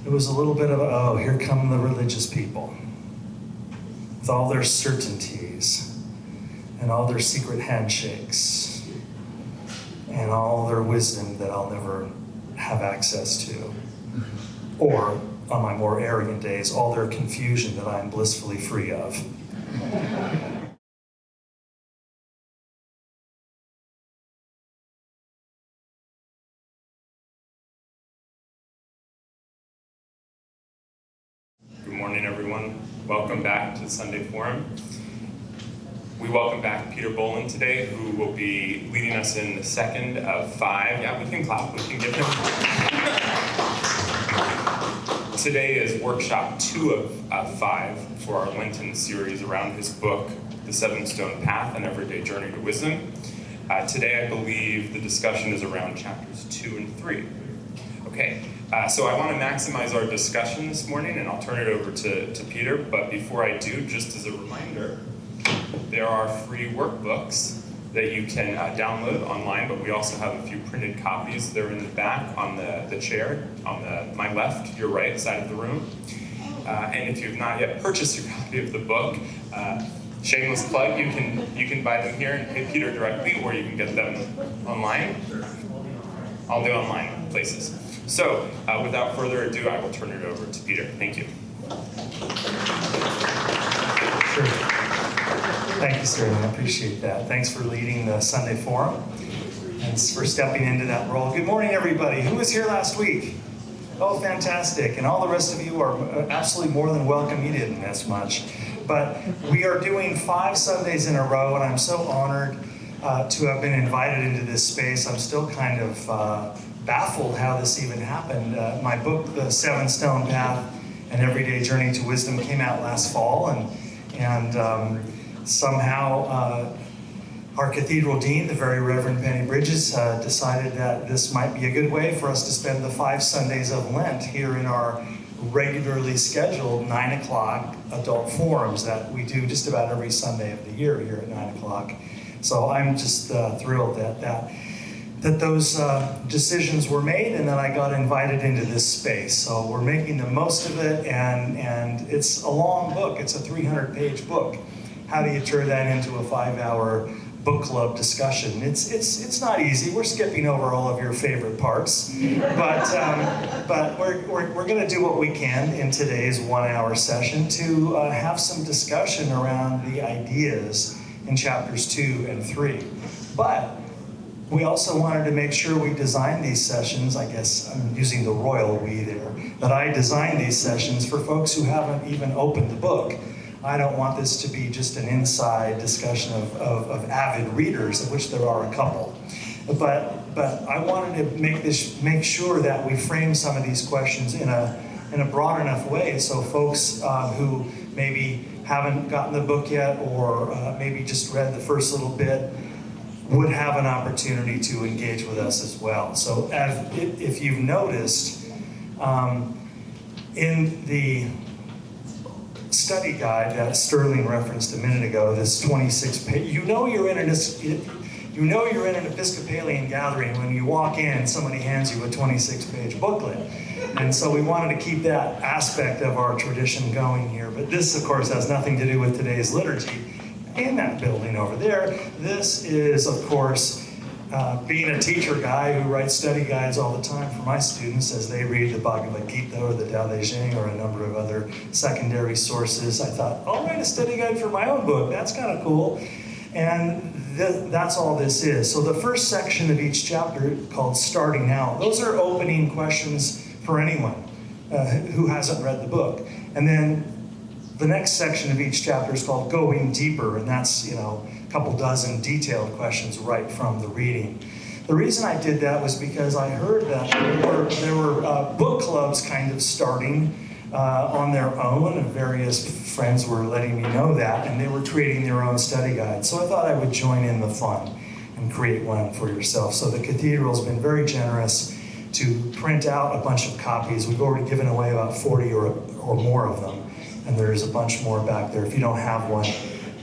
it was a little bit of, oh, here come the religious people with all their certainties and all their secret handshakes and all their wisdom that I'll never have access to. Or, on my more arrogant days, all their confusion that I'm blissfully free of. Good morning, everyone. Welcome back to the Sunday Forum. We welcome back Peter Boland today, who will be leading us in the second of 5. Yeah, we can clap. We can give him. Today is workshop 2 of 5 for our Lenten series around his book, The Seven Stone Path, An Everyday Journey to Wisdom. Today, I believe the discussion is around chapters 2 and 3. Okay, so I want to maximize our discussion this morning, and I'll turn it over to Peter. But before I do, just as a reminder, there are free workbooks that you can download online, but we also have a few printed copies. They're in the back on the chair, on my left, your right side of the room. And if you've not yet purchased your copy of the book, shameless plug, you can buy them here and pay Peter directly, or you can get them online. I'll do online places. So, without further ado, I will turn it over to Peter. Thank you. Sure. Thank you, sir. I appreciate that. Thanks for leading the Sunday Forum and for stepping into that role. Good morning, everybody. Who was here last week? Oh, fantastic. And all the rest of you are absolutely more than welcome. You didn't miss much. But we are doing 5 Sundays in a row, and I'm so honored to have been invited into this space. I'm still kind of baffled how this even happened. My book, The Seven Stone Path, An Everyday Journey to Wisdom, came out last fall, and somehow our cathedral dean, the very Reverend Penny Bridges, decided that this might be a good way for us to spend the 5 Sundays of Lent here in our regularly scheduled 9 o'clock adult forums that we do just about every Sunday of the year here at 9 o'clock. So I'm just thrilled that those decisions were made and that I got invited into this space. So we're making the most of it, and it's a long book. It's a 300-page book. How do you turn that into a 5-hour book club discussion? It's not easy. We're skipping over all of your favorite parts, but we're going to do what we can in today's 1-hour session to have some discussion around the ideas in chapters 2 and 3. But we also wanted to make sure we designed these sessions, I guess I'm using the royal we there, that I designed these sessions for folks who haven't even opened the book. I don't want this to be just an inside discussion of avid readers, of which there are a couple. But I wanted to make sure that we frame some of these questions in a broad enough way so folks who maybe haven't gotten the book yet, or maybe just read the first little bit, would have an opportunity to engage with us as well. So if you've noticed, in the study guide that Sterling referenced a minute ago, this 26-page, you know you're in an Episcopalian gathering when you walk in and somebody hands you a 26-page booklet. And so we wanted to keep that aspect of our tradition going here. But this, of course, has nothing to do with today's liturgy. In that building over there, this is, of course, being a teacher guy who writes study guides all the time for my students as they read the Bhagavad Gita or the Tao Te Ching or a number of other secondary sources. I thought, I'll write a study guide for my own book. That's kind of cool. And that's all this is. So the first section of each chapter, called Starting Out, those are opening questions for anyone who hasn't read the book. And then the next section of each chapter is called Going Deeper, and that's, a couple dozen detailed questions right from the reading. The reason I did that was because I heard that there were book clubs kind of starting on their own, and various friends were letting me know that, and they were creating their own study guides. So I thought I would join in the fun and create one for yourself. So the cathedral's been very generous to print out a bunch of copies. We've already given away about 40 or more of them. And there's a bunch more back there. If you don't have one,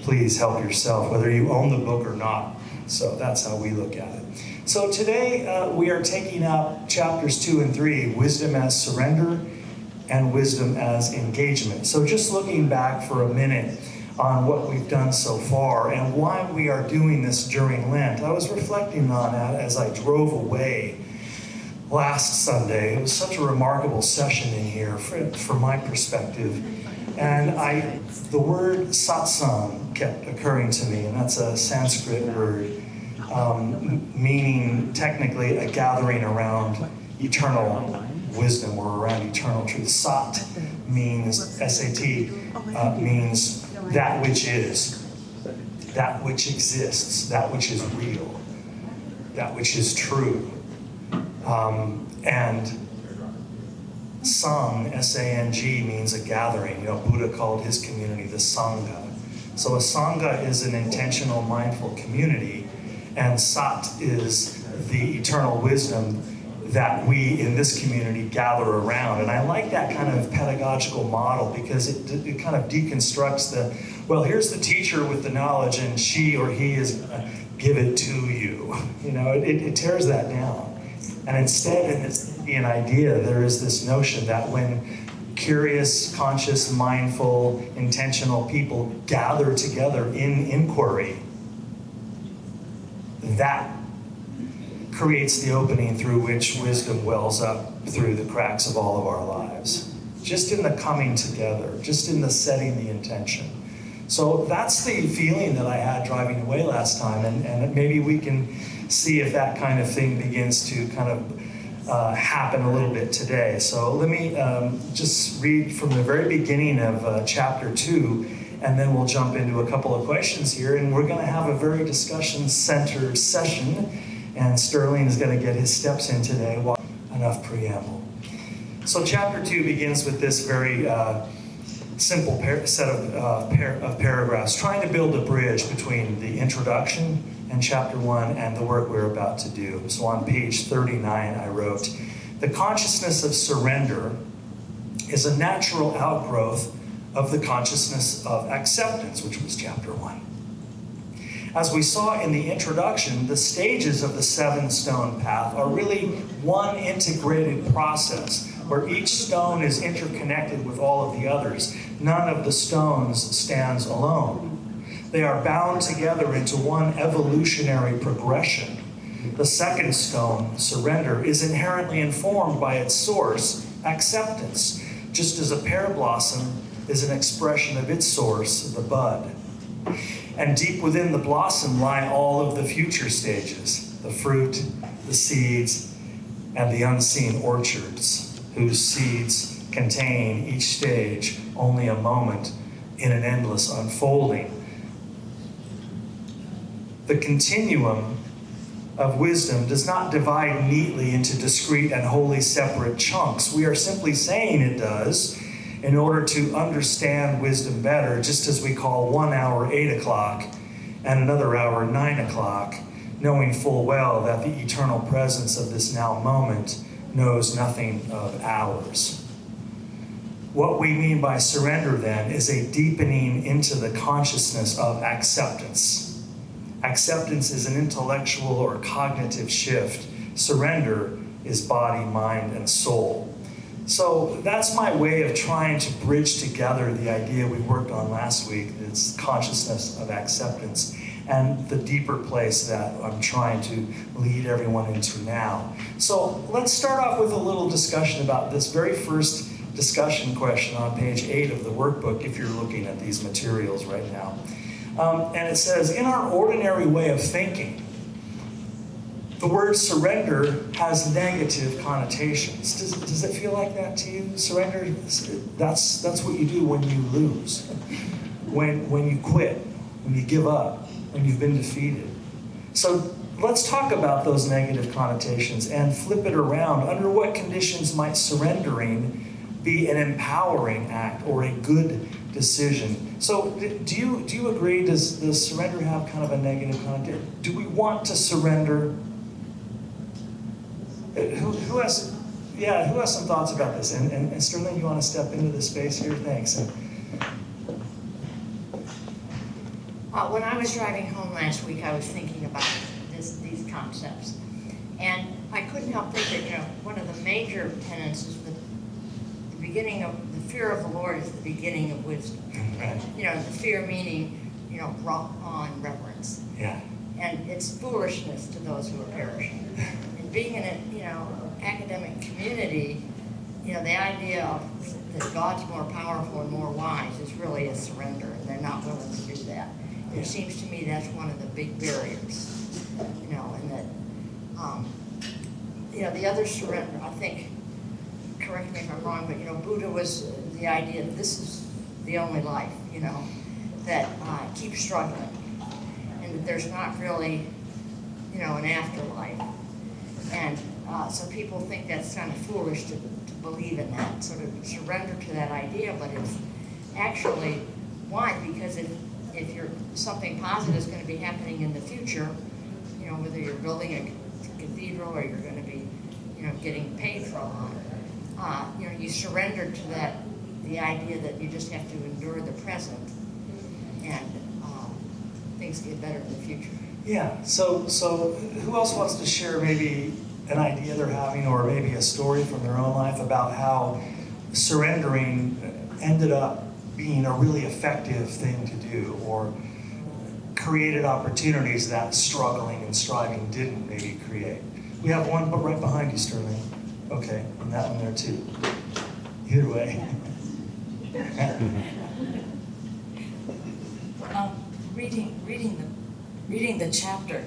please help yourself, whether you own the book or not. So that's how we look at it. So today we are taking up chapters 2 and 3, Wisdom as Surrender and wisdom as engagement. So just looking back for a minute on what we've done so far and why we are doing this during Lent, I was reflecting on that as I drove away last Sunday. It was such a remarkable session in here from my perspective. And the word satsang kept occurring to me, and that's a Sanskrit word meaning technically a gathering around eternal wisdom or around eternal truth. Sat means, S-A-T, means that which is, that which exists, that which is real, that which is true. And Sang, S-A-N-G, means a gathering. You know, Buddha called his community the Sangha. So a Sangha is an intentional, mindful community, and Sat is the eternal wisdom that we in this community gather around. And I like that kind of pedagogical model because it kind of deconstructs well, here's the teacher with the knowledge and she or he is going to give it to you. You know, it tears that down. And instead, in this Indian idea, there is this notion that when curious, conscious, mindful, intentional people gather together in inquiry, that creates the opening through which wisdom wells up through the cracks of all of our lives. Just in the coming together, just in the setting the intention. So that's the feeling that I had driving away last time, and maybe we can see if that kind of thing begins to kind of happen a little bit today. So let me just read from the very beginning of chapter 2, and then we'll jump into a couple of questions here, and we're going to have a very discussion-centered session, and Sterling is going to get his steps in today. Enough preamble. So chapter 2 begins with this very simple set of paragraphs, trying to build a bridge between the introduction and chapter 1 and the work we're about to do. So on page 39, I wrote, "The consciousness of surrender is a natural outgrowth of the consciousness of acceptance," which was chapter 1. As we saw in the introduction, the stages of the Seven Stone Path are really one integrated process where each stone is interconnected with all of the others. None of the stones stands alone. They are bound together into one evolutionary progression. The second stone, surrender, is inherently informed by its source, acceptance, just as a pear blossom is an expression of its source, the bud. And deep within the blossom lie all of the future stages, the fruit, the seeds, and the unseen orchards, whose seeds contain each stage only a moment in an endless unfolding. The continuum of wisdom does not divide neatly into discrete and wholly separate chunks. We are simply saying it does in order to understand wisdom better, just as we call 1 hour 8 o'clock and another hour 9 o'clock, knowing full well that the eternal presence of this now moment knows nothing of ours. What we mean by surrender, then, is a deepening into the consciousness of acceptance. Acceptance is an intellectual or cognitive shift. Surrender is body, mind, and soul. So that's my way of trying to bridge together the idea we worked on last week, this consciousness of acceptance, and the deeper place that I'm trying to lead everyone into now. So let's start off with a little discussion about this very first discussion question on page 8 of the workbook, if you're looking at these materials right now. And it says, in our ordinary way of thinking, the word surrender has negative connotations. Does it feel like that to you? Surrender, that's what you do when you lose, when you quit, when you give up, when you've been defeated. So let's talk about those negative connotations and flip it around. Under what conditions might surrendering be an empowering act or a good decision? So do you agree, does surrender have kind of a negative connotation? Do we want to surrender? Who has some thoughts about this? And Sterling, you want to step into the space here? Thanks. When I was driving home last week, I was thinking about these concepts. And I couldn't help thinking, one of the major tenets is the the fear of the Lord is the beginning of wisdom. Right. You know, the fear meaning, brought on reverence. Yeah. And it's foolishness to those who are perishing. And being in a, academic community, the idea of that God's more powerful and more wise is really a surrender, and they're not willing to do that. And it seems to me that's one of the big barriers, and that, the other surrender, I think, correct me if I'm wrong, but, Buddha was the idea that this is the only life, that keep struggling, and that there's not really, an afterlife. And so people think that's kind of foolish to believe in that, sort of surrender to that idea, but it's actually why? Because if you're something positive is going to be happening in the future, whether you're building a cathedral or you're going to be, getting paid from it, you surrender to that, the idea that you just have to endure the present, and things get better in the future. Yeah, so who else wants to share maybe an idea they're having, or maybe a story from their own life about how surrendering ended up being a really effective thing to do, or created opportunities that struggling and striving didn't maybe create? We have one right behind you, Sterling. Okay, and that one there too. Either way. Reading the chapter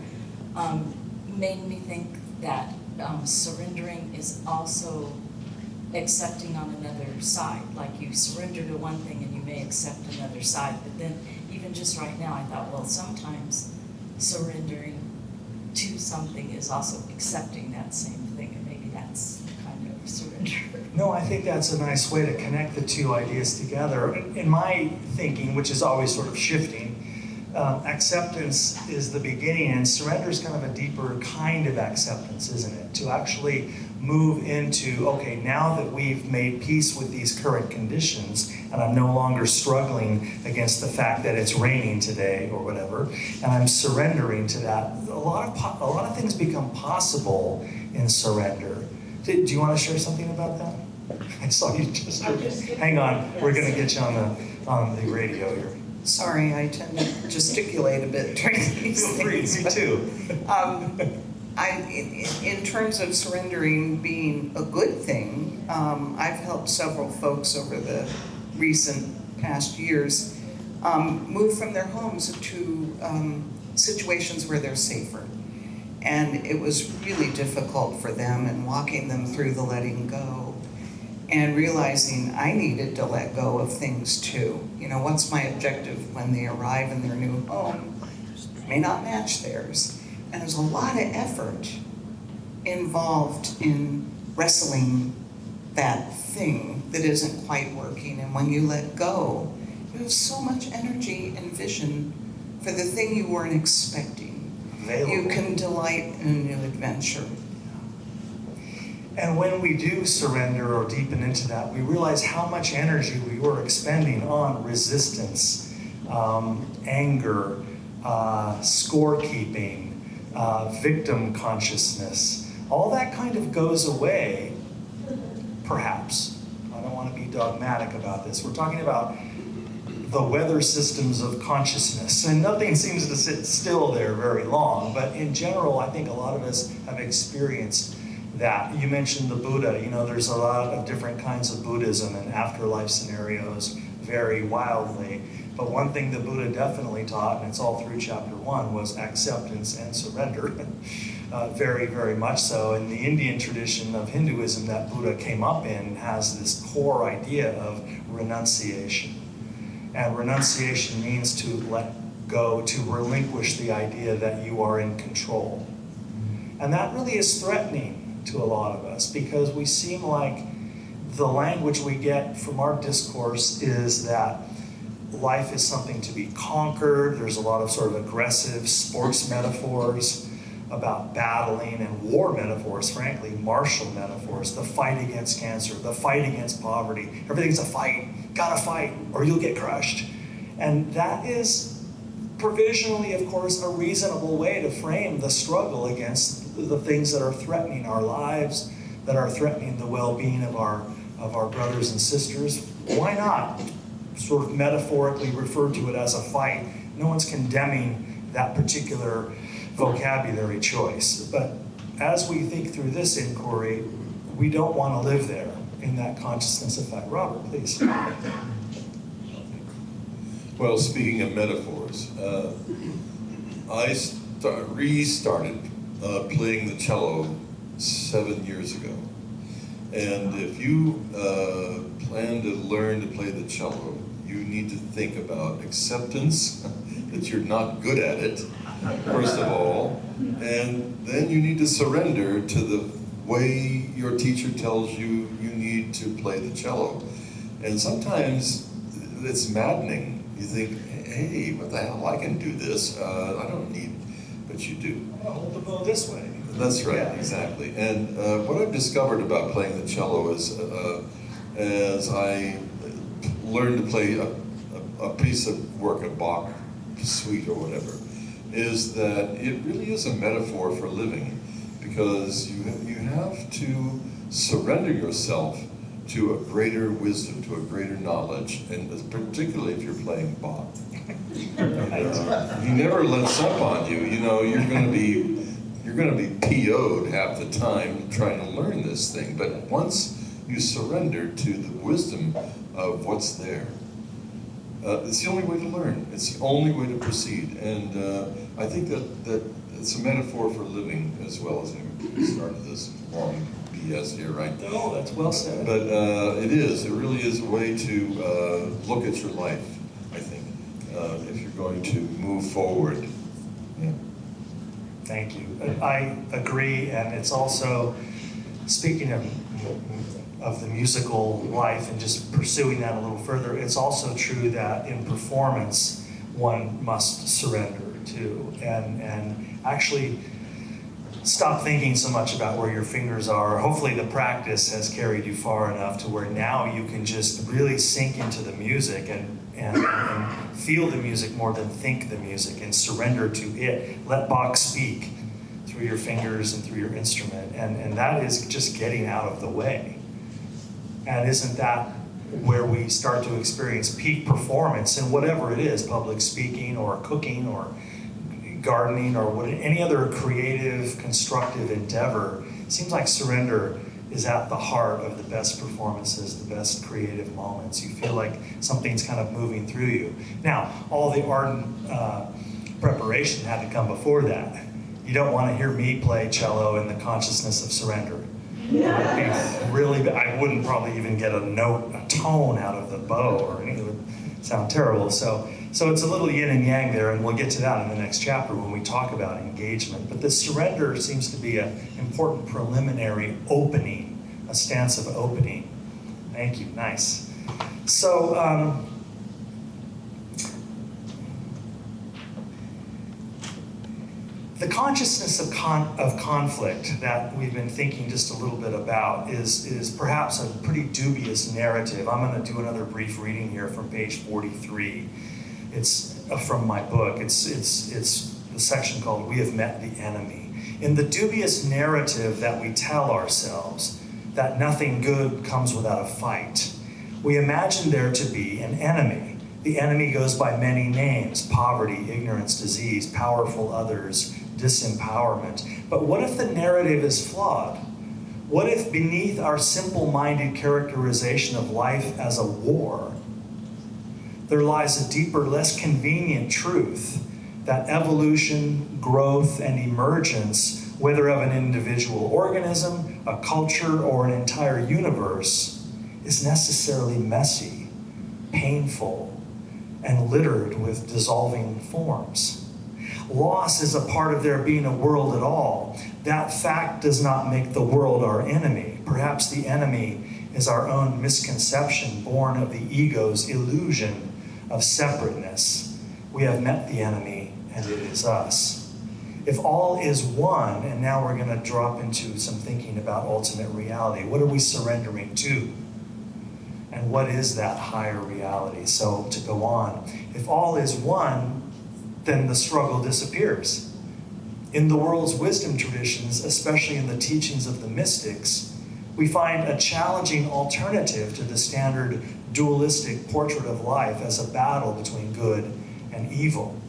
made me think that surrendering is also accepting on another side. Like you surrender to one thing and you may accept another side, but then even just right now I thought, well, sometimes surrendering to something is also accepting that same thing, and maybe that's kind of surrender. No, I think that's a nice way to connect the two ideas together. In my thinking, which is always sort of shifting, acceptance is the beginning, and surrender is kind of a deeper kind of acceptance, isn't it? To actually move into, okay, now that we've made peace with these current conditions, and I'm no longer struggling against the fact that it's raining today or whatever, and I'm surrendering to that, a lot of things become possible in surrender. Do you want to share something about that? I saw you just. Hang on, we're going to get you on the radio here. Sorry, I tend to gesticulate a bit during these Feel free, things. me too. In terms of surrendering being a good thing, I've helped several folks over the recent past years move from their homes to situations where they're safer. And it was really difficult for them, and walking them through the letting go and realizing I needed to let go of things too. What's my objective when they arrive in their new home may not match theirs. And there's a lot of effort involved in wrestling that thing that isn't quite working. And when you let go, you have so much energy and vision for the thing you weren't expecting. Available. You can delight in a new adventure. And when we do surrender or deepen into that, we realize how much energy we were expending on resistance, anger, scorekeeping, victim consciousness. All that kind of goes away, perhaps. I don't want to be dogmatic about this. We're talking about the weather systems of consciousness, and nothing seems to sit still there very long, but in general, I think a lot of us have experienced that. You mentioned the Buddha. There's a lot of different kinds of Buddhism, and afterlife scenarios vary wildly. But one thing the Buddha definitely taught, and it's all through chapter 1, was acceptance and surrender. Very, very much so. In the Indian tradition of Hinduism that Buddha came up in has this core idea of renunciation. And renunciation means to let go, to relinquish the idea that you are in control. And that really is threatening to a lot of us, because we seem like the language we get from our discourse is that life is something to be conquered. There's a lot of sort of aggressive sports metaphors about battling, and war metaphors, frankly, martial metaphors, the fight against cancer, the fight against poverty. Everything's a fight. Gotta fight or you'll get crushed. And that is provisionally, of course, a reasonable way to frame the struggle against the things that are threatening our lives, that are threatening the well-being of our of our brothers and sisters, why not sort of metaphorically refer to it as a fight? No one's condemning that particular vocabulary choice. But as we think through this inquiry, we don't want to live there in that consciousness of fight. Robert, please. Well, speaking of metaphors, I restarted playing the cello 7 years ago. And if you plan to learn to play the cello, you need to think about acceptance, that you're not good at it, first of all, and then you need to surrender to the way your teacher tells you you need to play the cello. And sometimes it's maddening. You think, hey, what the hell, I can do this. I don't need, but you do. I'll hold the bow this way. That's right, Yeah. exactly. And what I've discovered about playing the cello is, as I learned to play a piece of work, a Bach suite or whatever, is that it really is a metaphor for living, because you have to surrender yourself to a greater wisdom, to a greater knowledge, and particularly if you're playing Bach. He never lets up on you. You know, you're going to be PO'd half the time trying to learn this thing. But once you surrender to the wisdom of what's there, it's the only way to learn. It's the only way to proceed. And I think that it's a metaphor for living as well, as we started this long BS here, right? Oh, that's well said. But it really is a way to look at your life, I think, if you're going to move forward. Yeah. Thank you. I agree, and it's also, speaking of the musical life and just pursuing that a little further, it's also true that in performance, one must surrender to, and actually stop thinking so much about where your fingers are. Hopefully the practice has carried you far enough to where now you can just really sink into the music and feel the music more than think the music, and surrender to it. Let Bach speak through your fingers and through your instrument, and that is just getting out of the way. And isn't that where we start to experience peak performance in whatever it is, public speaking or cooking or gardening or any other creative, constructive endeavor? It seems like surrender is at the heart of the best performances, the best creative moments. You feel like something's kind of moving through you. Now, all the ardent preparation had to come before that. You don't want to hear me play cello in the consciousness of surrender. I wouldn't probably even get a note, a tone out of the bow, or anything. It would sound terrible. So it's a little yin and yang there, and we'll get to that in the next chapter when we talk about engagement. But the surrender seems to be an important preliminary opening, a stance of opening. Thank you, nice. So, the consciousness of conflict that we've been thinking just a little bit about is perhaps a pretty dubious narrative. I'm going to do another brief reading here from page 43. It's from my book. It's the section called "We Have Met the Enemy." In the dubious narrative that we tell ourselves, that nothing good comes without a fight, we imagine there to be an enemy. The enemy goes by many names: poverty, ignorance, disease, powerful others, disempowerment. But what if the narrative is flawed? What if beneath our simple-minded characterization of life as a war, there lies a deeper, less convenient truth that evolution, growth, and emergence, whether of an individual organism, a culture, or an entire universe, is necessarily messy, painful, and littered with dissolving forms? Loss is a part of there being a world at all. That fact does not make the world our enemy. Perhaps the enemy is our own misconception born of the ego's illusion of separateness. We have met the enemy, and it is us. If all is one, and now we're going to drop into some thinking about ultimate reality, what are we surrendering to? And what is that higher reality? So to go on, if all is one, then the struggle disappears. In the world's wisdom traditions, especially in the teachings of the mystics, we find a challenging alternative to the standard dualistic portrait of life as a battle between good and evil.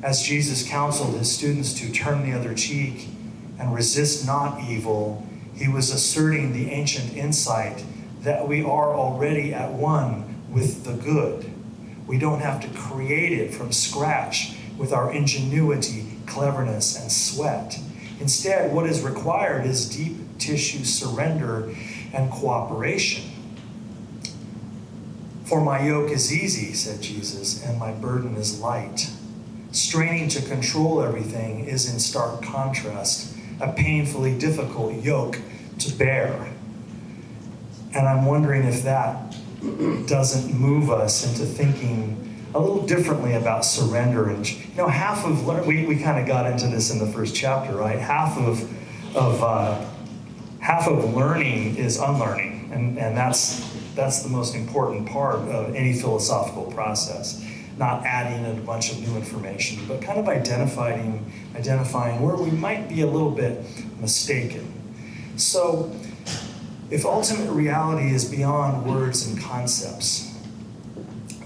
As Jesus counseled his students to turn the other cheek and resist not evil, he was asserting the ancient insight that we are already at one with the good. We don't have to create it from scratch with our ingenuity, cleverness, and sweat. Instead, what is required is deep tissue surrender and cooperation. For my yoke is easy, said Jesus, and my burden is light. Straining to control everything is in stark contrast, a painfully difficult yoke to bear. And I'm wondering if that doesn't move us into thinking a little differently about surrender. And half of we kind of got into this in the first chapter, right? Half of learning is unlearning, and that's the most important part of any philosophical process. Not adding in a bunch of new information, but kind of identifying where we might be a little bit mistaken. So, if ultimate reality is beyond words and concepts,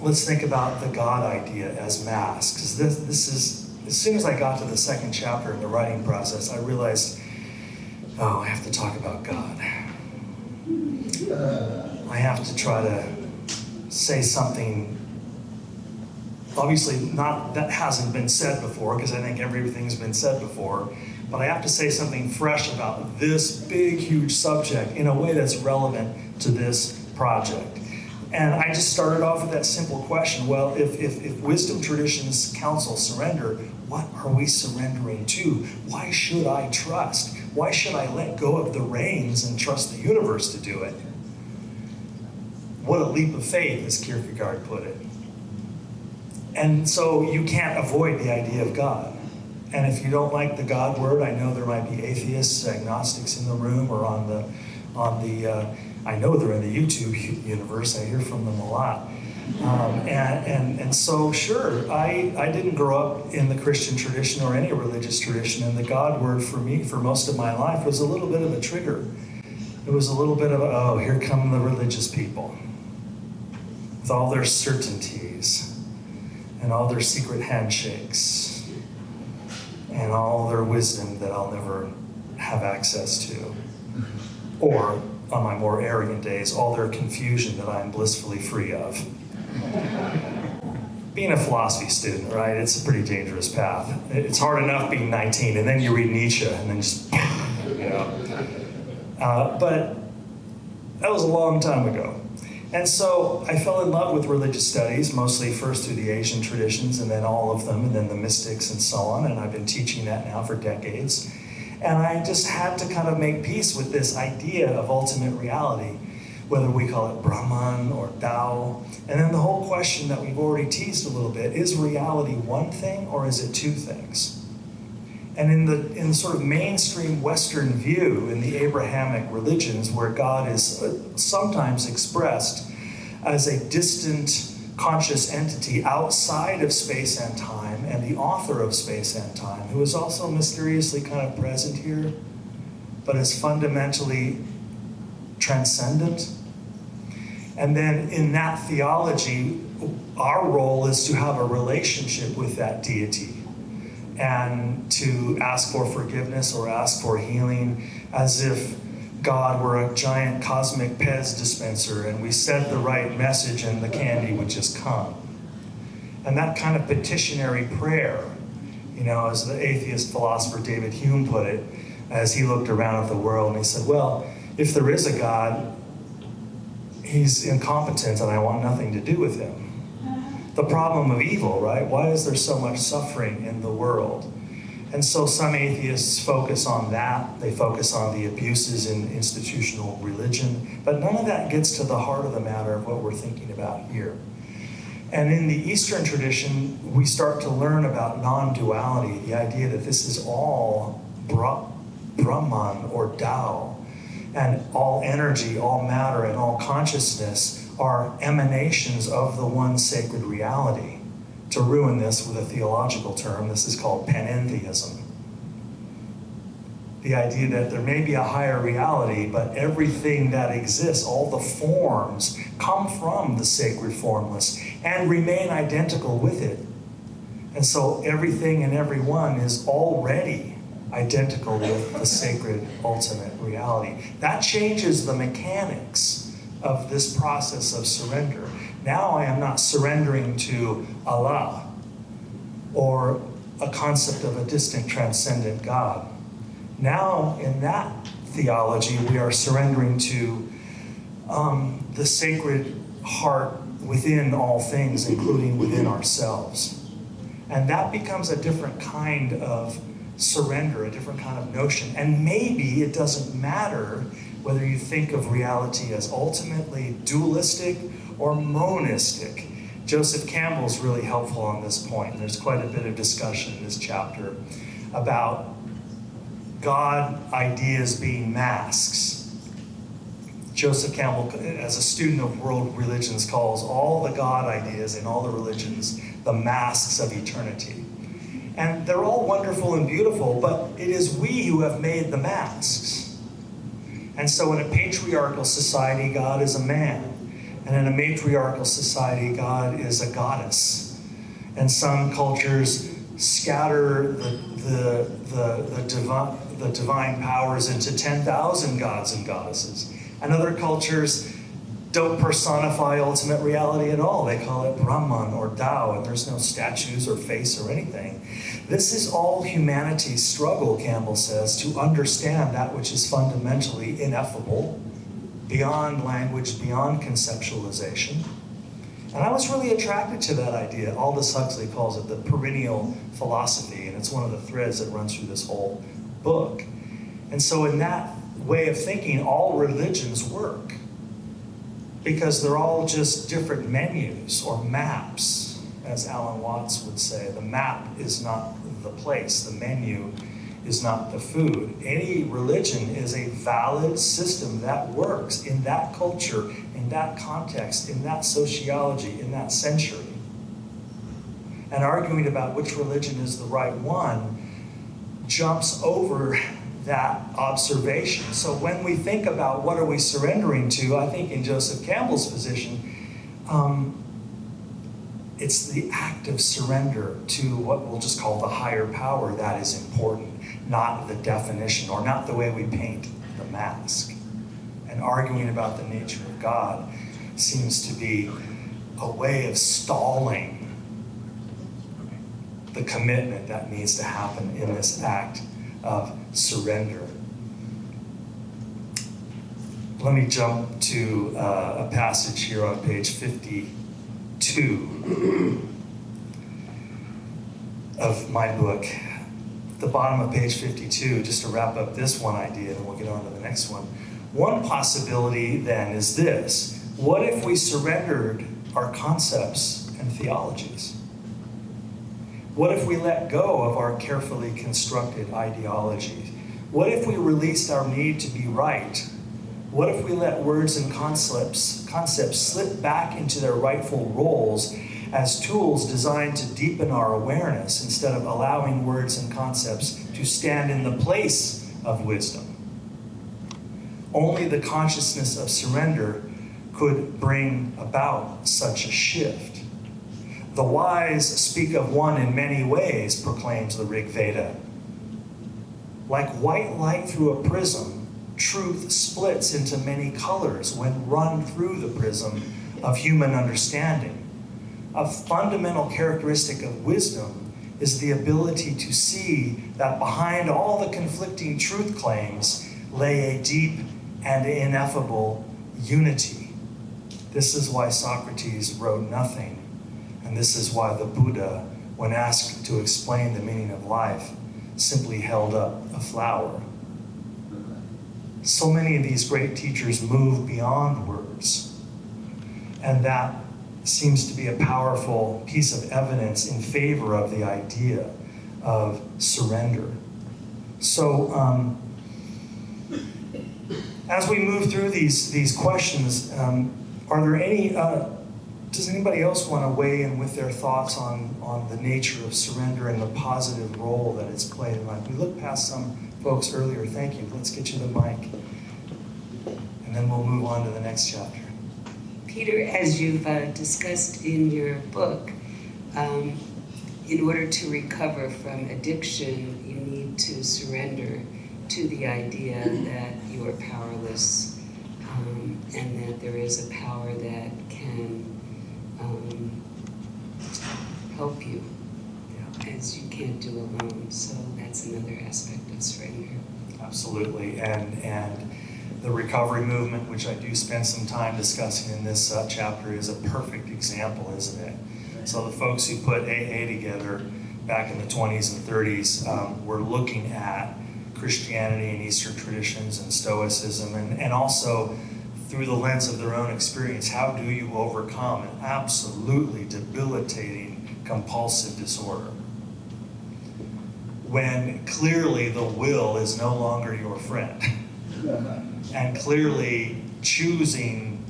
let's think about the God idea as Mass. Because this is, as soon as I got to the second chapter in the writing process, I realized, I have to talk about God. I have to try to say something, obviously not that hasn't been said before, because I think everything's been said before, but I have to say something fresh about this big, huge subject in a way that's relevant to this project. And I just started off with that simple question. Well, if wisdom traditions counsel surrender, what are we surrendering to? Why should I trust? Why should I let go of the reins and trust the universe to do it? What a leap of faith, as Kierkegaard put it. And so you can't avoid the idea of God. And if you don't like the God word, I know there might be atheists, agnostics in the room, or on the I know they're in the YouTube universe. I hear from them a lot. And so sure, I didn't grow up in the Christian tradition or any religious tradition, and the God word for me for most of my life was a little bit of a trigger. It was a little bit of here come the religious people with all their certainties and all their secret handshakes and all their wisdom that I'll never have access to. Or, on my more arrogant days, all their confusion that I'm blissfully free of. Being a philosophy student, right, it's a pretty dangerous path. It's hard enough being 19, and then you read Nietzsche, and then just, but that was a long time ago. And so I fell in love with religious studies, mostly first through the Asian traditions, and then all of them, and then the mystics and so on, and I've been teaching that now for decades. And I just had to kind of make peace with this idea of ultimate reality, whether we call it Brahman or Tao. And then the whole question that we've already teased a little bit, is reality one thing or is it two things? And in the sort of mainstream Western view, in the Abrahamic religions, where God is sometimes expressed as a distant conscious entity outside of space and time, and the author of space and time, who is also mysteriously kind of present here, but is fundamentally transcendent. And then in that theology, our role is to have a relationship with that deity and to ask for forgiveness or ask for healing, as if God were a giant cosmic Pez dispenser and we said the right message and the candy would just come. And that kind of petitionary prayer, as the atheist philosopher David Hume put it, as he looked around at the world and he said, well, if there is a God, he's incompetent and I want nothing to do with him. The problem of evil, right? Why is there so much suffering in the world? And so some atheists focus on that. They focus on the abuses in institutional religion. But none of that gets to the heart of the matter of what we're thinking about here. And in the Eastern tradition, we start to learn about non-duality, the idea that this is all Brahman or Tao, and all energy, all matter, and all consciousness are emanations of the one sacred reality. To ruin this with a theological term, this is called panentheism. The idea that there may be a higher reality, but everything that exists, all the forms, come from the sacred formless and remain identical with it. And so everything and everyone is already identical with the sacred ultimate reality. That changes the mechanics of this process of surrender. Now I am not surrendering to Allah or a concept of a distant transcendent God. Now, in that theology, we are surrendering to the sacred heart within all things, including within ourselves. And that becomes a different kind of surrender, a different kind of notion. And maybe it doesn't matter whether you think of reality as ultimately dualistic or monistic. Joseph Campbell's really helpful on this point. And there's quite a bit of discussion in this chapter about God ideas being masks. Joseph Campbell, as a student of world religions, calls all the God ideas in all the religions the masks of eternity. And they're all wonderful and beautiful, but it is we who have made the masks. And so in a patriarchal society, God is a man. And in a matriarchal society, God is a goddess. And some cultures scatter the divine powers into 10,000 gods and goddesses. And other cultures don't personify ultimate reality at all. They call it Brahman or Tao, and there's no statues or face or anything. This is all humanity's struggle, Campbell says, to understand that which is fundamentally ineffable, beyond language, beyond conceptualization. And I was really attracted to that idea. Aldous Huxley calls it the perennial philosophy, and it's one of the threads that runs through this whole book. And so in that way of thinking, all religions work, because they're all just different menus or maps, as Alan Watts would say. The map is not the place, the menu is not the food. Any religion is a valid system that works in that culture, in that context, in that sociology, in that century. And arguing about which religion is the right one jumps over that observation. So when we think about what are we surrendering to, I think in Joseph Campbell's position, it's the act of surrender to what we'll just call the higher power that is important, not the definition or not the way we paint the mask. And arguing about the nature of God seems to be a way of stalling the commitment that needs to happen in this act of surrender. Let me jump to a passage here on page 52 of my book. The bottom of page 52, just to wrap up this one idea, and we'll get on to the next one. One possibility then is this: what if we surrendered our concepts and theologies? What if we let go of our carefully constructed ideologies? What if we released our need to be right? What if we let words and concepts slip back into their rightful roles as tools designed to deepen our awareness instead of allowing words and concepts to stand in the place of wisdom? Only the consciousness of surrender could bring about such a shift. The wise speak of one in many ways, proclaims the Rig Veda. Like white light through a prism, truth splits into many colors when run through the prism of human understanding. A fundamental characteristic of wisdom is the ability to see that behind all the conflicting truth claims lay a deep and ineffable unity. This is why Socrates wrote nothing. And this is why the Buddha, when asked to explain the meaning of life, simply held up a flower. So many of these great teachers move beyond words. And that seems to be a powerful piece of evidence in favor of the idea of surrender. So as we move through these questions, are there any... does anybody else want to weigh in with their thoughts on the nature of surrender and the positive role that it's played in life? We look past some folks earlier. Thank you. Let's get you the mic. And then we'll move on to the next chapter. Peter, as you've discussed in your book, in order to recover from addiction, you need to surrender to the idea that you are powerless, and that there is a power that can help you, as you can't do alone. So that's another aspect of surrender. Absolutely. And the recovery movement, which I do spend some time discussing in this chapter, is a perfect example, isn't it? So the folks who put AA together back in the 20s and 30s were looking at Christianity and Eastern traditions and Stoicism, and also through the lens of their own experience, how do you overcome an absolutely debilitating compulsive disorder when clearly the will is no longer your friend, and clearly choosing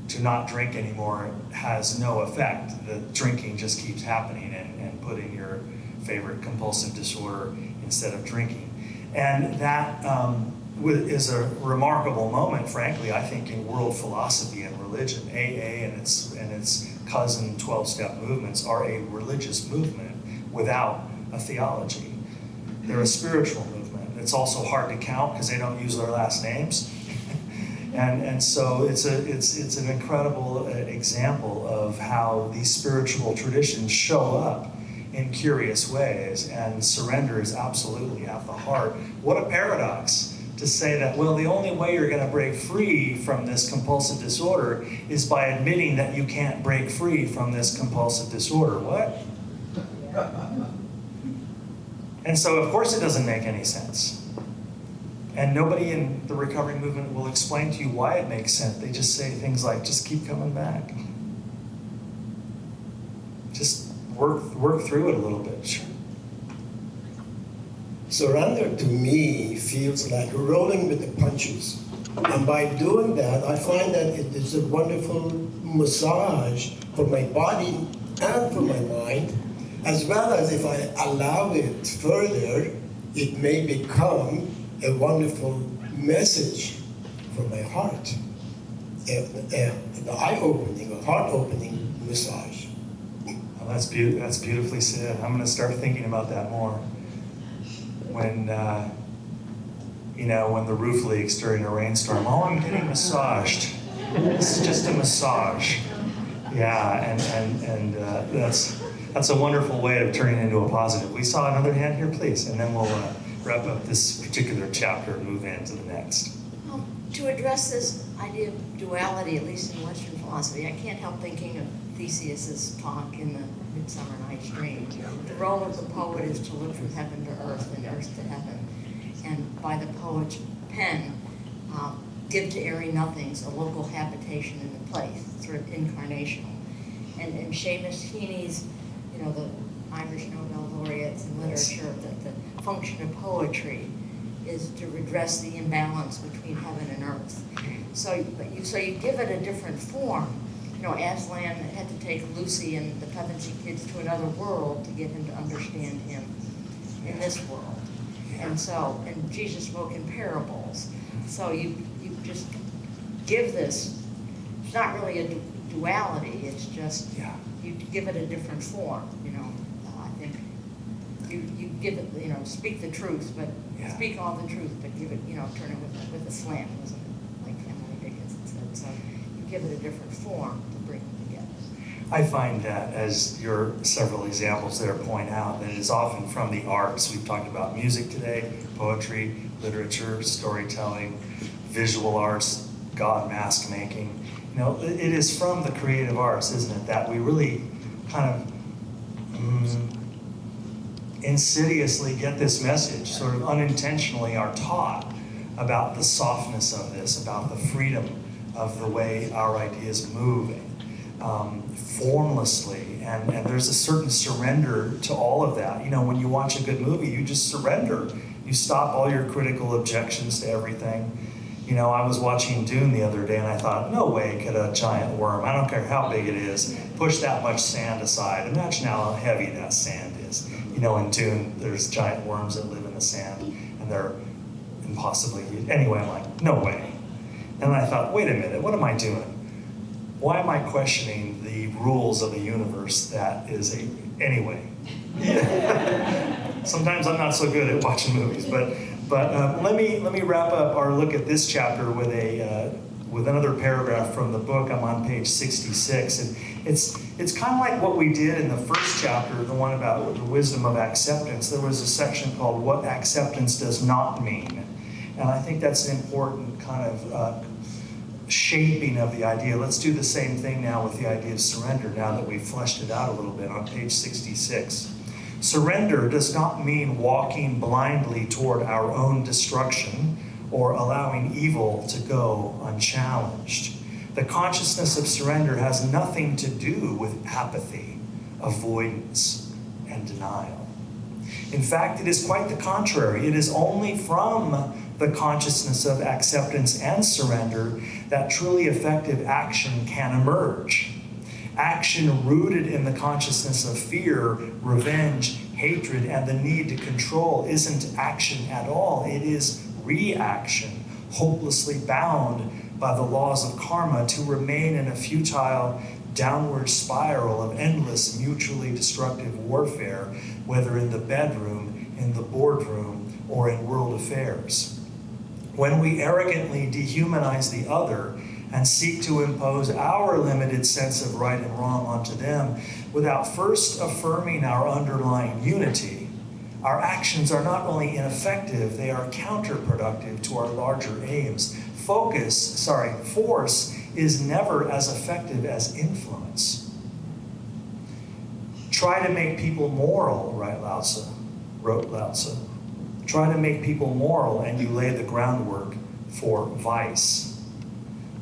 to not drink anymore has no effect. The drinking just keeps happening and putting your favorite compulsive disorder instead of drinking. And that is a remarkable moment, frankly, I think, in world philosophy and religion. AA and its cousin 12-step movements are a religious movement without a theology. They're a spiritual movement. It's also hard to count because they don't use their last names. And so it's an incredible example of how these spiritual traditions show up in curious ways, and surrender is absolutely at the heart. What a paradox to say that, well, the only way you're going to break free from this compulsive disorder is by admitting that you can't break free from this compulsive disorder. What? And so, of course, it doesn't make any sense. And nobody in the recovery movement will explain to you why it makes sense. They just say things like, just keep coming back. Just work through it a little bit. Sure. Surrender to me feels like rolling with the punches. And by doing that, I find that it is a wonderful massage for my body and for my mind, as well as if I allow it further, it may become a wonderful message for my heart. An eye-opening, a heart-opening massage. Well, that's beautifully said. I'm going to start thinking about that more. When when the roof leaks during a rainstorm, oh, I'm getting massaged. This is just a massage. Yeah, and that's a wonderful way of turning it into a positive. We saw another hand here, please, and then we'll wrap up this particular chapter and move into the next. To address this idea of duality, at least in Western philosophy, I can't help thinking of Theseus's talk in the Midsummer Night's Dream. The role of the poet is to look from heaven to earth and earth to heaven, and by the poet's pen, give to airy nothings a local habitation in the place, sort of incarnational. And Seamus Heaney's, the Irish Nobel laureates in literature, the function of poetry is to redress the imbalance between heaven and earth. So you give it a different form. Aslan had to take Lucy and the Pevensey kids to another world to get him to understand him in this world. And Jesus spoke in parables. So you just give this, it's not really a duality, it's just, you give it a different form, I think you give it, speak the truth, but speak all the truth, but give it, turn it with a slant, wasn't it? Like Emily Dickinson said. So you give it a different form to bring them together. I find that, as your several examples there point out, that it is often from the arts. We've talked about music today, poetry, literature, storytelling, visual arts, God mask making. It is from the creative arts, isn't it, that we really kind of insidiously get this message, sort of unintentionally are taught about the softness of this, about the freedom of the way our ideas move formlessly, and there's a certain surrender to all of that. When you watch a good movie, you just surrender. You stop all your critical objections to everything. I was watching Dune the other day, and I thought, no way could a giant worm, I don't care how big it is, push that much sand aside. Imagine how heavy that sand is. In Dune, there's giant worms that live in the sand, and they're and possibly you. Anyway, I'm like, no way. And I thought, wait a minute, what am I doing? Why am I questioning the rules of a universe that is anyway? Sometimes I'm not so good at watching movies, but let me wrap up our look at this chapter with another paragraph from the book. I'm on page 66, and it's kind of like what we did in the first chapter, the one about the wisdom of acceptance. There was a section called "What Acceptance Does Not Mean," and I think that's an important kind of shaping of the idea. Let's do the same thing now with the idea of surrender, now that we've fleshed it out a little bit on page 66. Surrender does not mean walking blindly toward our own destruction or allowing evil to go unchallenged. The consciousness of surrender has nothing to do with apathy, avoidance, and denial. In fact, it is quite the contrary. It is only from the consciousness of acceptance and surrender that truly effective action can emerge. Action rooted in the consciousness of fear, revenge, hatred, and the need to control isn't action at all. It is reaction, hopelessly bound by the laws of karma to remain in a futile downward spiral of endless mutually destructive warfare, whether in the bedroom, in the boardroom, or in world affairs. When we arrogantly dehumanize the other and seek to impose our limited sense of right and wrong onto them without first affirming our underlying unity, our actions are not only ineffective, they are counterproductive to our larger aims. Force is never as effective as influence. Try to make people moral, wrote Lao Tzu. Try to make people moral and you lay the groundwork for vice.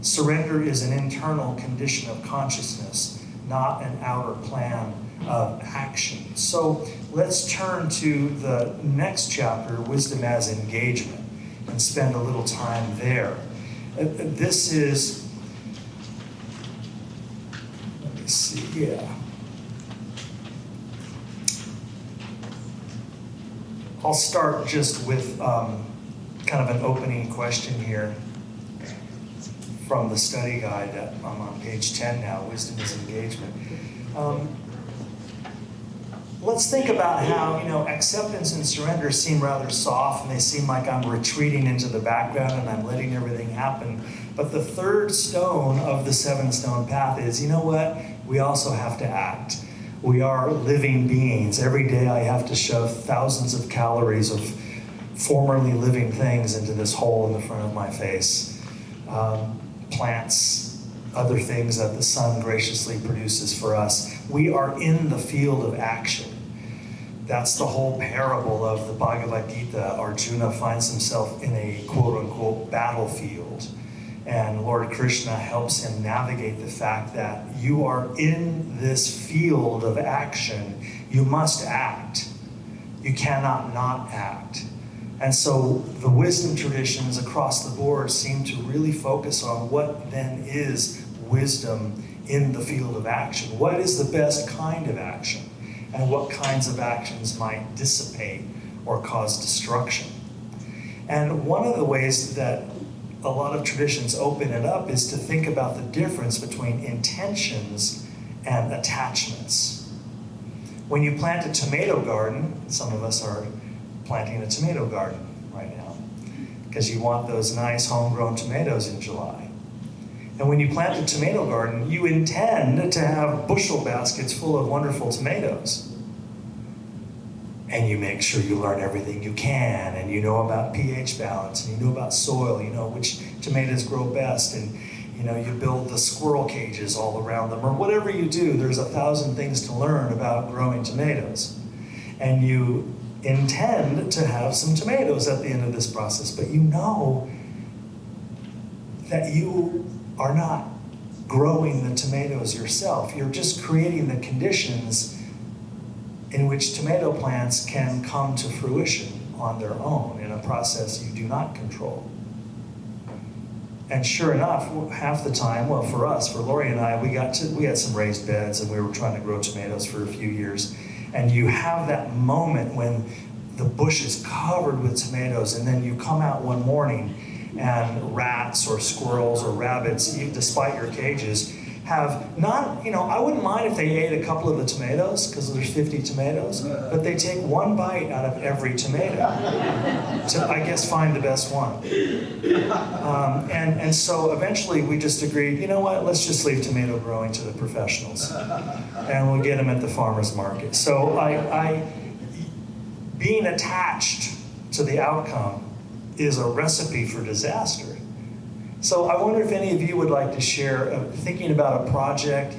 Surrender is an internal condition of consciousness, not an outer plan of action. So let's turn to the next chapter, Wisdom as Engagement, and spend a little time there. This is, let me see, yeah. I'll start just with kind of an opening question here from the study guide that I'm on page 10 now, Wisdom is Engagement. Let's think about how, acceptance and surrender seem rather soft, and they seem like I'm retreating into the background and I'm letting everything happen. But the third stone of the Seven Stone Path is, you know what? We also have to act. We are living beings. Every day I have to shove thousands of calories of formerly living things into this hole in the front of my face. Plants, other things that the sun graciously produces for us. We are in the field of action. That's the whole parable of the Bhagavad Gita. Arjuna finds himself in a quote-unquote battlefield. And Lord Krishna helps him navigate the fact that you are in this field of action. You must act. You cannot not act. And so the wisdom traditions across the board seem to really focus on what then is wisdom in the field of action. What is the best kind of action? And what kinds of actions might dissipate or cause destruction? And one of the ways that a lot of traditions open it up is to think about the difference between intentions and attachments. When you plant a tomato garden, some of us are planting a tomato garden right now because you want those nice homegrown tomatoes in July. And when you plant a tomato garden, you intend to have bushel baskets full of wonderful tomatoes. And you make sure you learn everything you can, and you know about pH balance, and you know about soil, you know which tomatoes grow best, and you build the squirrel cages all around them, or whatever you do, there's 1,000 things to learn about growing tomatoes. And you intend to have some tomatoes at the end of this process, but you know that you are not growing the tomatoes yourself. You're just creating the conditions in which tomato plants can come to fruition on their own in a process you do not control. And sure enough, half the time, well, for us, for Lori and I, we had some raised beds and we were trying to grow tomatoes for a few years. And you have that moment when the bush is covered with tomatoes, and then you come out one morning and rats or squirrels or rabbits, despite your cages, have not, I wouldn't mind if they ate a couple of the tomatoes, because there's 50 tomatoes, but they take one bite out of every tomato to, I guess, find the best one. And so eventually we just agreed, you know what, let's just leave tomato growing to the professionals, and we'll get them at the farmer's market. So being attached to the outcome is a recipe for disaster. So I wonder if any of you would like to share, thinking about a project,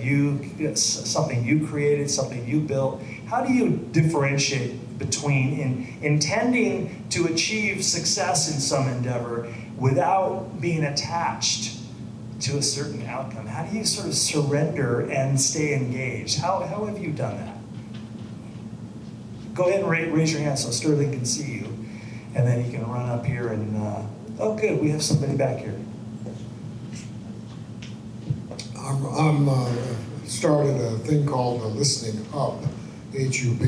something you created, something you built. How do you differentiate between intending to achieve success in some endeavor without being attached to a certain outcome? How do you sort of surrender and stay engaged? How have you done that? Go ahead and raise your hand so Sterling can see you. And then you can run up here and, oh good, we have somebody back here. I'm started a thing called the Listening Up, HUB,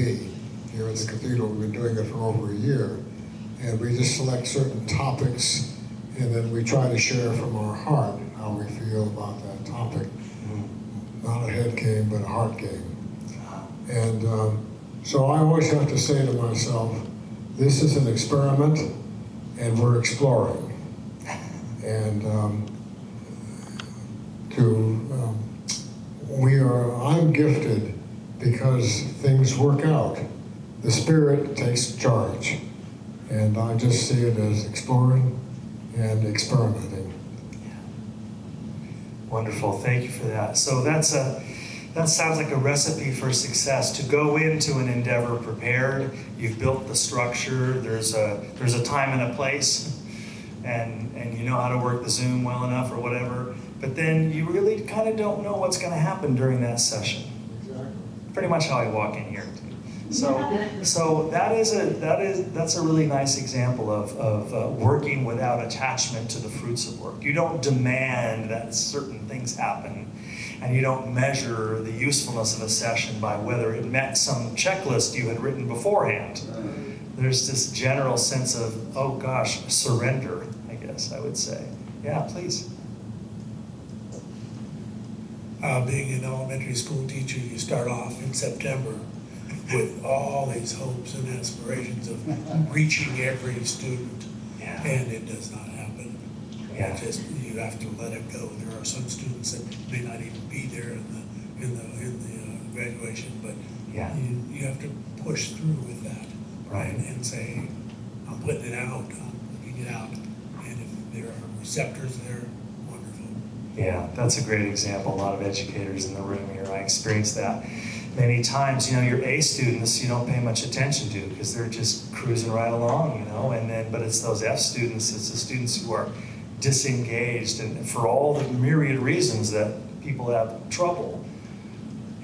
here at the cathedral. We've been doing it for over a year. And we just select certain topics, and then we try to share from our heart how we feel about that topic. Not a head game, but a heart game. And so I always have to say to myself, this is an experiment, and we're exploring. And I'm gifted because things work out. The Spirit takes charge. And I just see it as exploring and experimenting. Wonderful, thank you for that. So that sounds like a recipe for success. To go into an endeavor prepared, you've built the structure, there's a time and a place, and you know how to work the Zoom well enough or whatever, but then you really kind of don't know what's going to happen during that session. Exactly. Pretty much how I walk in here. So that's a really nice example of working without attachment to the fruits of work. You don't demand that certain things happen, and you don't measure the usefulness of a session by whether it met some checklist you had written beforehand. There's this general sense of, oh gosh, surrender, I guess I would say. Yeah, please. Being an elementary school teacher, you start off in September with all these hopes and aspirations of reaching every student, Yeah. and it does not happen. Yeah. You have to let it go. There are some students that may not even be there in the graduation, but Yeah. you have to push through with that, Right. and say, I'm putting it out, I'm putting it out, and if there are receptors there, wonderful. Yeah, that's a great example. A lot of educators in the room here, I experienced that many times. Your A students you don't pay much attention to because they're just cruising right along, but it's those F students, it's the students who are disengaged, and for all the myriad reasons that people have trouble.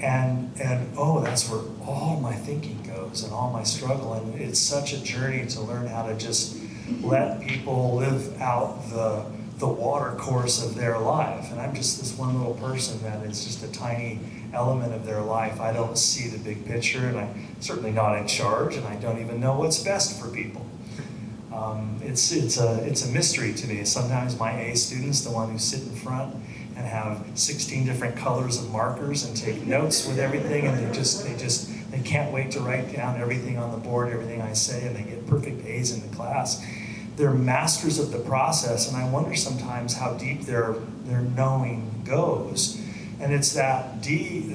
And that's where all my thinking goes and all my struggle. And it's such a journey to learn how to just let people live out the water course of their life. And I'm just this one little person that is just a tiny element of their life. I don't see the big picture, and I'm certainly not in charge, and I don't even know what's best for people. It's a mystery to me. Sometimes my A students, the one who sit in front and have 16 different colors of markers and take notes with everything, and they can't wait to write down everything on the board, everything I say, and they get perfect A's in the class. They're masters of the process, and I wonder sometimes how deep their knowing goes. And it's that C-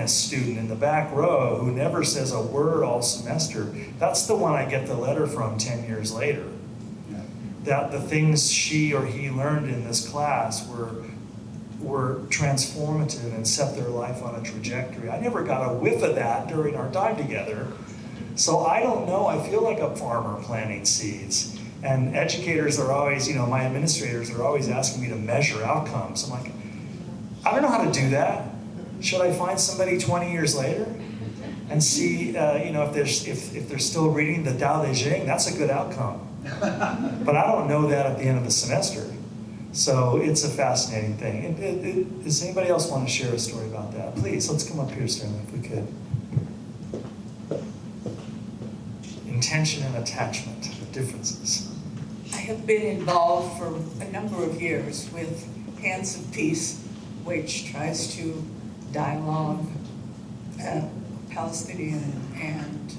student in the back row who never says a word all semester. That's the one I get the letter from 10 years later. Yeah. That the things she or he learned in this class were transformative and set their life on a trajectory. I never got a whiff of that during our time together. So I don't know, I feel like a farmer planting seeds. And educators are always, my administrators are always asking me to measure outcomes. I'm like, I don't know how to do that. Should I find somebody 20 years later and see, if they're still reading the Tao Te Ching? That's a good outcome. But I don't know that at the end of the semester. So it's a fascinating thing. Does anybody else want to share a story about that? Please, let's come up here, Sterling, if we could. tension and attachment, the differences. I have been involved for a number of years with Hands of Peace, which tries to dialogue Palestinian and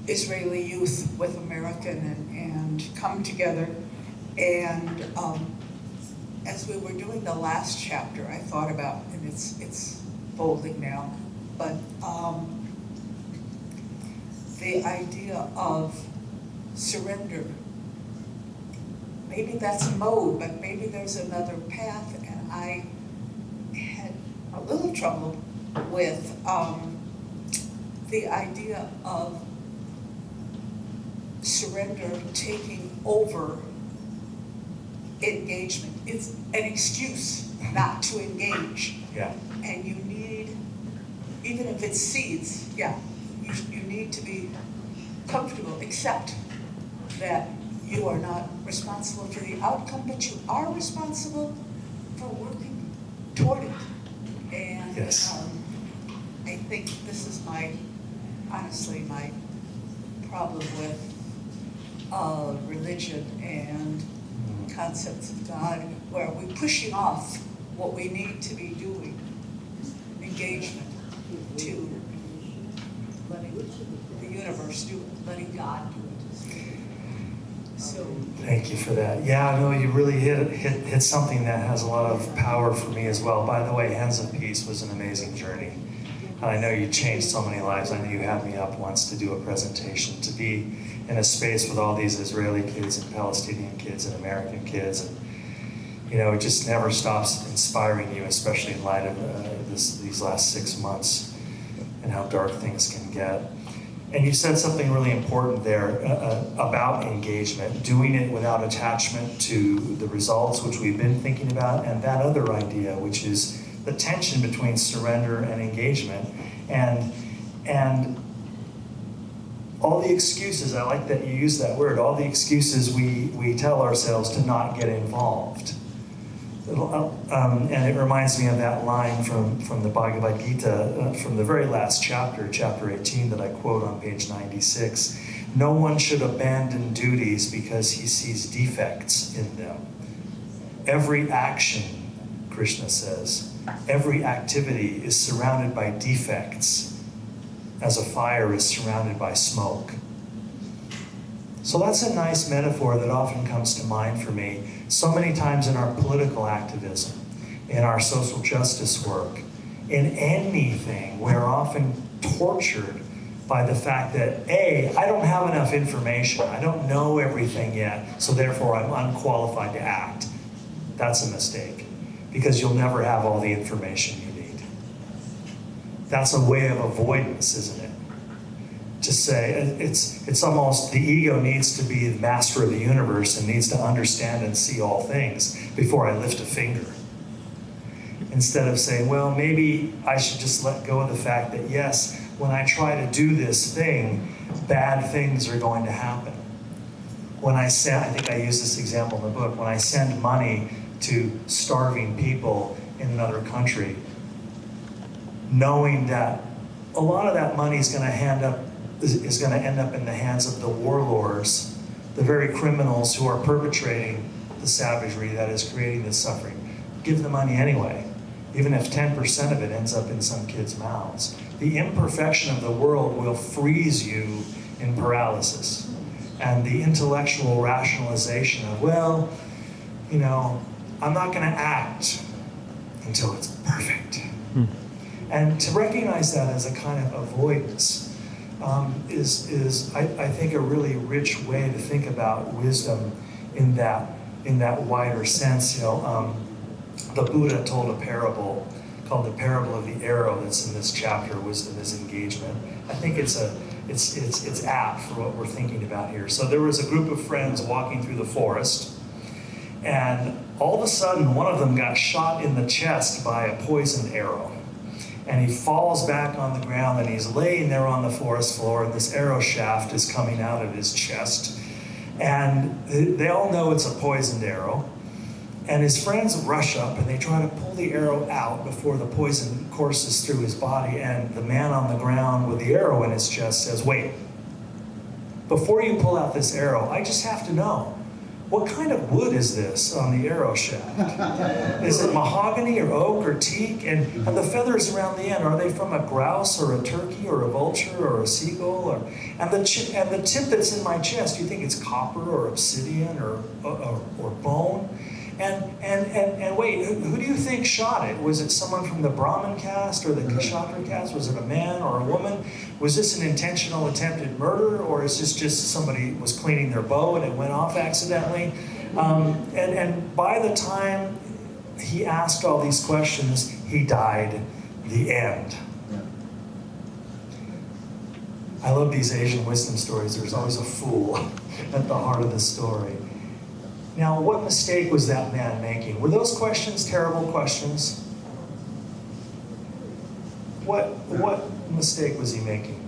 Israeli youth with American and come together. And as we were doing the last chapter, I thought about, and it's folding now, but the idea of surrender. Maybe that's a mode, but maybe there's another path, and I had a little trouble with the idea of surrender taking over engagement. It's an excuse not to engage. Yeah. And you need, even if it's seeds, you need to be comfortable, accept that you are not responsible for the outcome, but you are responsible for working toward it. And Yes. I think this is honestly my problem with religion and concepts of God, where we're pushing off what we need to be doing, engagement, to letting the universe do it, letting God do it. So Thank you for that. Yeah, no, you really hit something that has a lot of power for me as well. By the way, Hands of Peace was an amazing journey. And I know you changed so many lives. I know you had me up once to do a presentation, to be in a space with all these Israeli kids and Palestinian kids and American kids. And, you know, it just never stops inspiring you, especially in light of these last 6 months and how dark things can get. And you said something really important there about engagement, doing it without attachment to the results, which we've been thinking about, and that other idea, which is the tension between surrender and engagement. And all the excuses, I like that you use that word, all the excuses we tell ourselves to not get involved. And it reminds me of that line from the Bhagavad Gita, from the very last chapter, chapter 18, that I quote on page 96. No one should abandon duties because he sees defects in them. Every action, Krishna says, every activity is surrounded by defects, as a fire is surrounded by smoke. So that's a nice metaphor that often comes to mind for me. So many times in our political activism, in our social justice work, in anything, we're often tortured by the fact that, A, I don't have enough information. I don't know everything yet, so therefore I'm unqualified to act. That's a mistake, because you'll never have all the information you need. That's a way of avoidance, isn't it? To say, it's almost the ego needs to be the master of the universe and needs to understand and see all things before I lift a finger. Instead of saying, well, maybe I should just let go of the fact that, yes, when I try to do this thing, bad things are going to happen. When I send, I think I use this example in the book, when I send money to starving people in another country, knowing that a lot of that money is going to end up in the hands of the warlords, the very criminals who are perpetrating the savagery that is creating this suffering. Give the money anyway, even if 10% of it ends up in some kids' mouths. The imperfection of the world will freeze you in paralysis. And the intellectual rationalization of, well, you know, I'm not going to act until it's perfect. And to recognize that as a kind of avoidance is I think, a really rich way to think about wisdom in that wider sense. You know, the Buddha told a parable called the parable of the arrow that's in this chapter, Wisdom is Engagement. I think it's apt for what we're thinking about here. So there was a group of friends walking through the forest, and all of a sudden one of them got shot in the chest by a poisoned arrow. And he falls back on the ground, and he's laying there on the forest floor, and this arrow shaft is coming out of his chest. And they all know it's a poisoned arrow. And his friends rush up, and they try to pull the arrow out before the poison courses through his body. And the man on the ground with the arrow in his chest says, wait, before you pull out this arrow, I just have to know, what kind of wood is this on the arrow shaft? Is it mahogany or oak or teak? And the feathers around the end, are they from a grouse or a turkey or a vulture or a seagull? And the tip that's in my chest, do you think it's copper or obsidian or bone? And wait, who do you think shot it? Was it someone from the Brahmin caste or the Kshatriya caste? Was it a man or a woman? Was this an intentional attempted murder, or is this just somebody was cleaning their bow and it went off accidentally? And by the time he asked all these questions, he died. The end. I love these Asian wisdom stories. There's always a fool at the heart of the story. Now, what mistake was that man making? Were those questions terrible questions? What mistake was he making?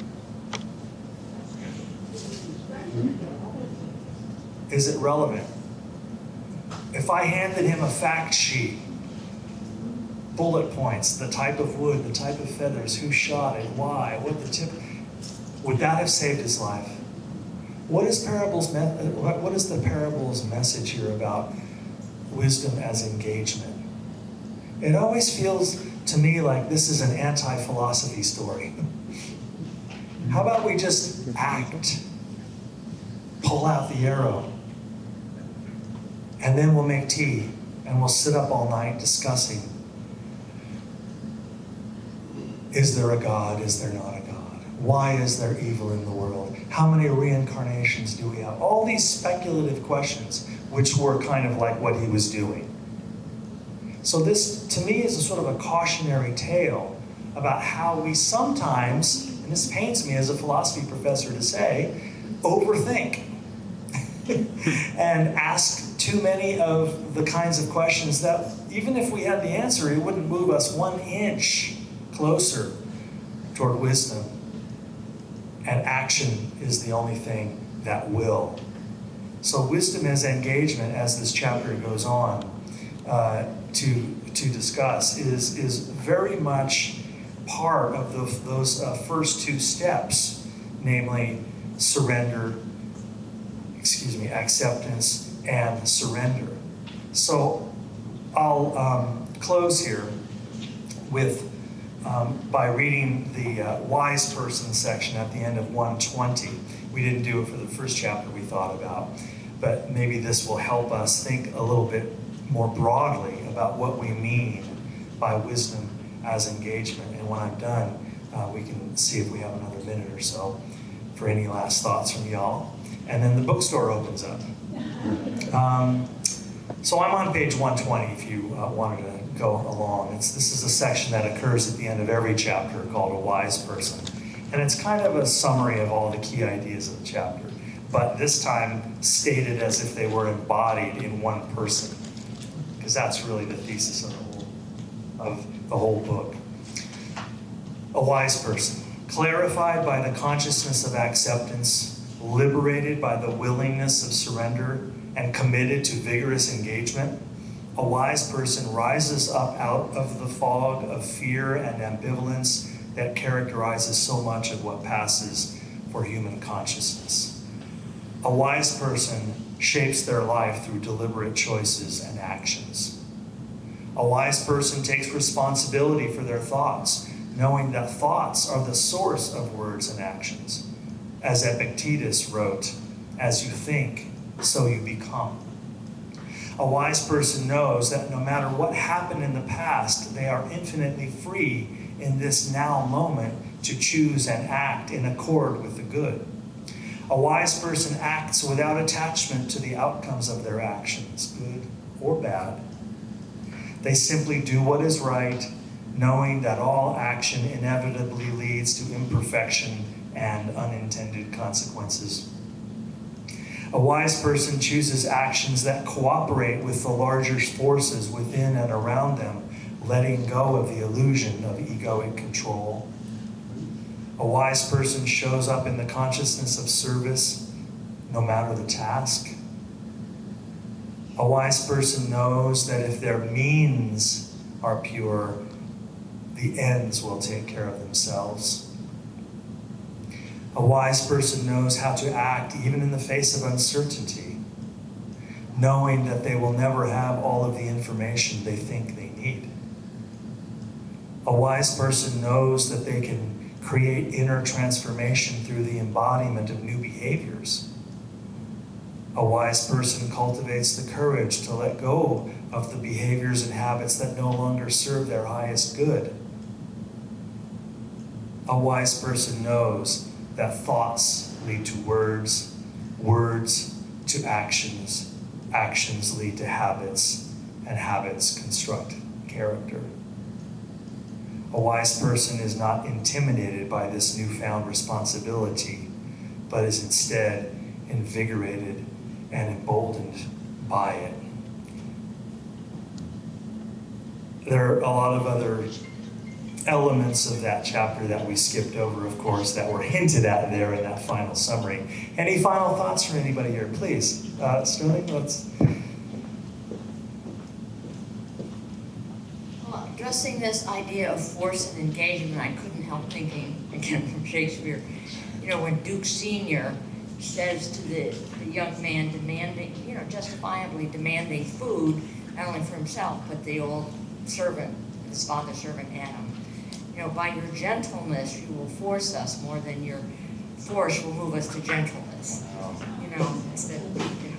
Is it relevant? If I handed him a fact sheet, bullet points, the type of wood, the type of feathers, who shot it, why, what the tip, would that have saved his life? What is the parable's message here about wisdom as engagement? It always feels to me like this is an anti-philosophy story. How about we just act, pull out the arrow, and then we'll make tea, and we'll sit up all night discussing, is there a God, is there not a God? Why is there evil in the world? How many reincarnations do we have? All these speculative questions, which were kind of like what he was doing. So this, to me, is a sort of a cautionary tale about how we sometimes, and this pains me as a philosophy professor to say, overthink and ask too many of the kinds of questions that, even if we had the answer, it wouldn't move us 1 inch closer toward wisdom. And action is the only thing that will. So wisdom as engagement, as this chapter goes on to discuss, is very much part of those first 2 steps, namely acceptance and surrender. So I'll close here with by reading the wise person section at the end of 120. We didn't do it for the first chapter we thought about, but maybe this will help us think a little bit more broadly about what we mean by wisdom as engagement. And when I'm done, we can see if we have another minute or so for any last thoughts from y'all. And then the bookstore opens up. So I'm on page 120 if you wanted to go along. This is a section that occurs at the end of every chapter called A Wise Person. And it's kind of a summary of all the key ideas of the chapter, but this time stated as if they were embodied in one person, because that's really the thesis of the whole book. A wise person, clarified by the consciousness of acceptance, liberated by the willingness of surrender, and committed to vigorous engagement, a wise person rises up out of the fog of fear and ambivalence that characterizes so much of what passes for human consciousness. A wise person shapes their life through deliberate choices and actions. A wise person takes responsibility for their thoughts, knowing that thoughts are the source of words and actions. As Epictetus wrote, "As you think, so you become." A wise person knows that no matter what happened in the past, they are infinitely free in this now moment to choose and act in accord with the good. A wise person acts without attachment to the outcomes of their actions, good or bad. They simply do what is right, knowing that all action inevitably leads to imperfection and unintended consequences. A wise person chooses actions that cooperate with the larger forces within and around them, letting go of the illusion of egoic control. A wise person shows up in the consciousness of service, no matter the task. A wise person knows that if their means are pure, the ends will take care of themselves. A wise person knows how to act even in the face of uncertainty, knowing that they will never have all of the information they think they need. A wise person knows that they can create inner transformation through the embodiment of new behaviors. A wise person cultivates the courage to let go of the behaviors and habits that no longer serve their highest good. A wise person knows that thoughts lead to words, words to actions, actions lead to habits, and habits construct character. A wise person is not intimidated by this newfound responsibility, but is instead invigorated and emboldened by it. There are a lot of other elements of that chapter that we skipped over, of course, that were hinted at there in that final summary. Any final thoughts from anybody here? Please, Sterling, let's... Well, addressing this idea of force and engagement, I couldn't help thinking, again from Shakespeare, you know, when Duke Sr. says to the young man demanding, you know, justifiably demanding food, not only for himself, but the old servant, his father's servant Adam. You know, by your gentleness, you will force us more than your force will move us to gentleness. You know, instead of, you know.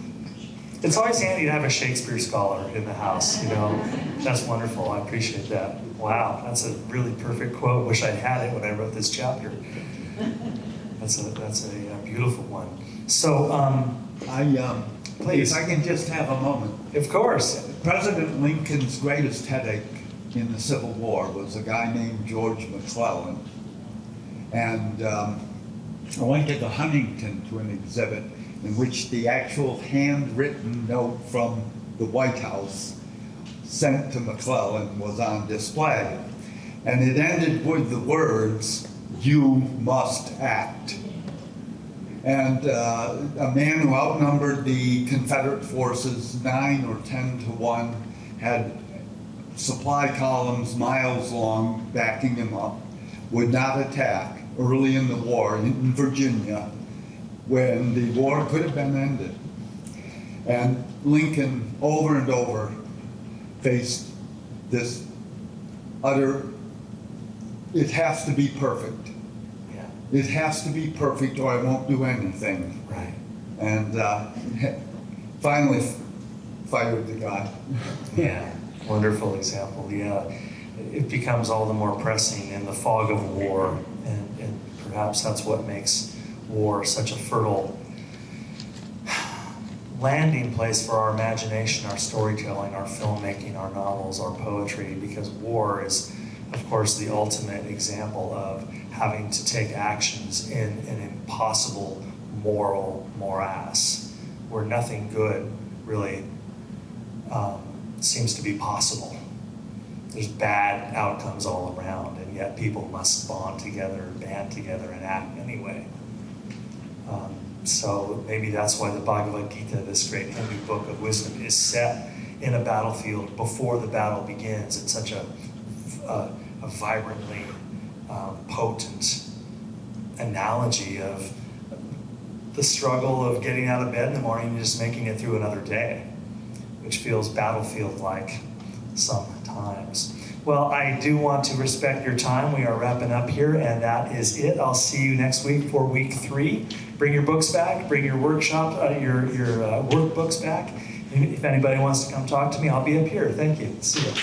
It's always handy to have a Shakespeare scholar in the house, you know. That's wonderful. I appreciate that. Wow, that's a really perfect quote. Wish I'd had it when I wrote this chapter. That's a beautiful one. So, please. If I can just have a moment. Of course. President Lincoln's greatest headache in the Civil War was a guy named George McClellan. And I went to the Huntington to an exhibit in which the actual handwritten note from the White House sent to McClellan was on display. And it ended with the words, "You must act." And a man who outnumbered the Confederate forces 9 or 10 to 1, had supply columns miles long backing him up, would not attack early in the war in Virginia when the war could have been ended. And Lincoln over and over faced this utter, it has to be perfect. It has to be perfect or I won't do anything. Right. And finally fired the guy. Yeah, wonderful example. Yeah, it becomes all the more pressing in the fog of war, and perhaps that's what makes war such a fertile landing place for our imagination, our storytelling, our filmmaking, our novels, our poetry, because war is, of course, the ultimate example of having to take actions in an impossible moral morass, where nothing good really seems to be possible. There's bad outcomes all around, and yet people must band together, and act anyway. So maybe that's why the Bhagavad Gita, this great Hindu book of wisdom, is set in a battlefield before the battle begins. It's such a vibrantly potent analogy of the struggle of getting out of bed in the morning and just making it through another day, which feels battlefield-like sometimes. Well, I do want to respect your time. We are wrapping up here, and that is it. I'll see you next week for week 3. Bring your books back. Bring your workshop, your workbooks back. If anybody wants to come talk to me, I'll be up here. Thank you. See you.